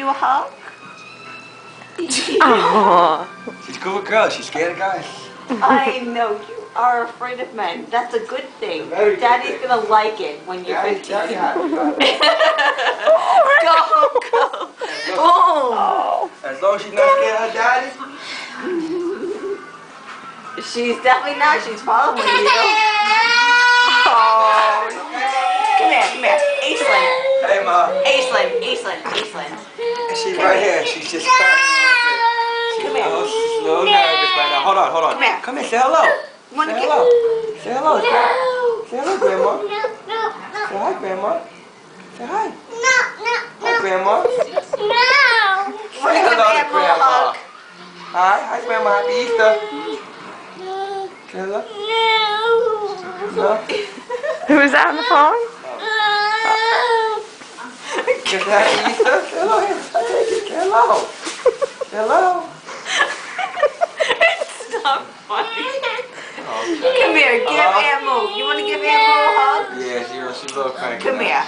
you a hug? Oh. She's a good girl. She's scared of guys. I know, you are afraid of men. That's a good thing. Very good Daddy's thing. gonna like it when you're 15. Daddy, Go, go. Boom. Oh. as long as she's not scared of her daddy. She's definitely not. She's following you. Oh. Come here, come here. Aislinn. Hey, Ma. Aislinn, Aislinn, Aislinn. And she's right here. She's just crying. Come here. Oh, she's a little nervous right now. Hold on, hold on. Come here. Come here, say hello. You wanna Say get... hello. Say hello. Say hello, Grandma. Say hi, Grandma. Say hi. Hi, Grandma. Wanna Say give hello to Grandma a Grandma. hug? Hi, hi, Grandma. Happy Easter. Say hello. No? Who was that on the phone? Say happy Easter. Say hello here. Say hello. Say hello. It's not funny. Okay. Come here, give Aunt Moo. You wanna give Aunt Moo a hug? Yeah, she's a little cranky. Come now. here.